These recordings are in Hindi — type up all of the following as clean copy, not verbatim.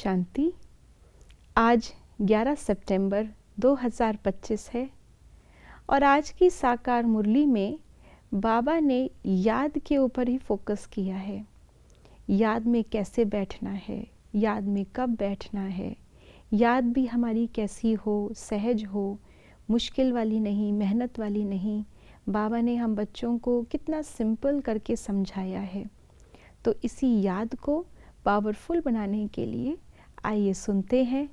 शांति। आज 11 सितंबर 2025 है और आज की साकार मुरली में बाबा ने याद के ऊपर ही फोकस किया है। याद में कैसे बैठना है, याद में कब बैठना है, याद भी हमारी कैसी हो, सहज हो, मुश्किल वाली नहीं, मेहनत वाली नहीं। बाबा ने हम बच्चों को कितना सिंपल करके समझाया है। तो इसी याद को पावरफुल बनाने के लिए आइए सुनते हैं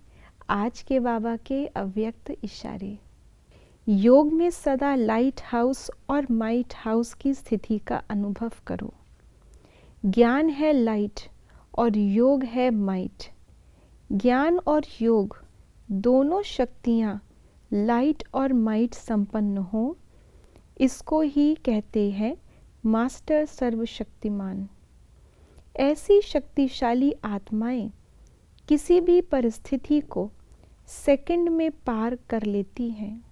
आज के बाबा के अव्यक्त इशारे। योग में सदा लाइट हाउस और माइट हाउस की स्थिति का अनुभव करो। ज्ञान है लाइट और योग है माइट। ज्ञान और योग दोनों शक्तियाँ लाइट और माइट संपन्न हो, इसको ही कहते हैं मास्टर सर्वशक्तिमान। ऐसी शक्तिशाली आत्माएं किसी भी परिस्थिति को सेकंड में पार कर लेती हैं।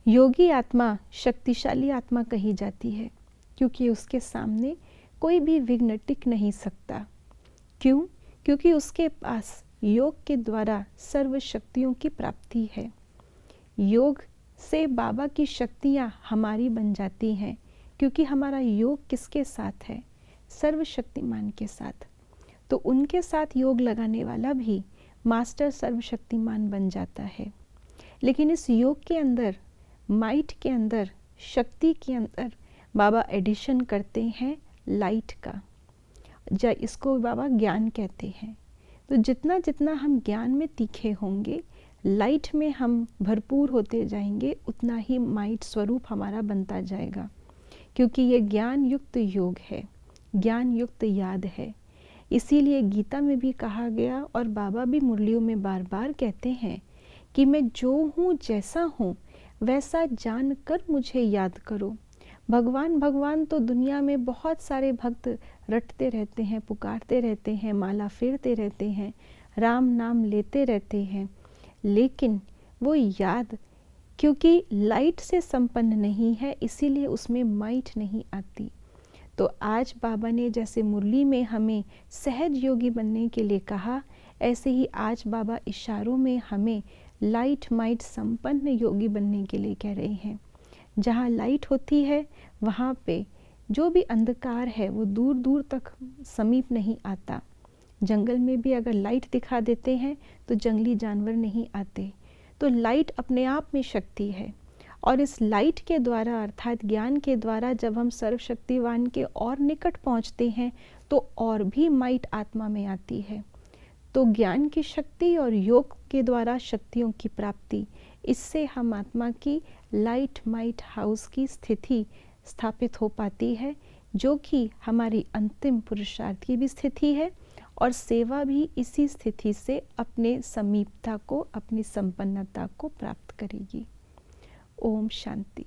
योगी आत्मा शक्तिशाली आत्मा कही जाती है क्योंकि उसके सामने कोई भी विघ्न टिक नहीं सकता। क्यों? क्योंकि उसके पास योग के द्वारा सर्व शक्तियों की प्राप्ति है। योग से बाबा की शक्तियाँ हमारी बन जाती हैं क्योंकि हमारा योग किसके साथ है? सर्वशक्तिमान के साथ। तो उनके साथ योग लगाने वाला भी मास्टर सर्वशक्तिमान बन जाता है। लेकिन इस योग के अंदर, माइट के अंदर, शक्ति के अंदर बाबा एडिशन करते हैं लाइट का। इसको बाबा ज्ञान कहते हैं। तो जितना जितना हम ज्ञान में तीखे होंगे, लाइट में हम भरपूर होते जाएंगे, उतना ही माइट स्वरूप हमारा बनता जाएगा। क्योंकि ये ज्ञान युक्त योग है, ज्ञान युक्त याद है। इसीलिए गीता में भी कहा गया और बाबा भी मुरलियों में बार बार कहते हैं कि मैं जो हूँ, जैसा हूँ, वैसा जानकर मुझे याद करो। भगवान भगवान तो दुनिया में बहुत सारे भक्त रटते रहते हैं, पुकारते रहते हैं, माला फेरते रहते हैं, राम नाम लेते रहते हैं, लेकिन वो याद क्योंकि लाइट से संपन्न नहीं है, इसीलिए उसमें माइट नहीं आती। तो आज बाबा ने जैसे मुरली में हमें सहज योगी बनने के लिए कहा, ऐसे ही आज बाबा इशारों में हमें लाइट माइट संपन्न योगी बनने के लिए कह रहे हैं। जहाँ लाइट होती है वहाँ पे जो भी अंधकार है वो दूर दूर तक समीप नहीं आता। जंगल में भी अगर लाइट दिखा देते हैं तो जंगली जानवर नहीं आते। तो लाइट अपने आप में शक्ति है और इस लाइट के द्वारा अर्थात ज्ञान के द्वारा जब हम सर्वशक्तिवान के और निकट पहुँचते हैं तो और भी माइट आत्मा में आती है। तो ज्ञान की शक्ति और योग के द्वारा शक्तियों की प्राप्ति, इससे हम आत्मा की लाइट माइट हाउस की स्थिति स्थापित हो पाती है, जो कि हमारी अंतिम पुरुषार्थ की भी स्थिति है और सेवा भी इसी स्थिति से अपने समीपता को, अपनी संपन्नता को प्राप्त करेगी। ओम शांति।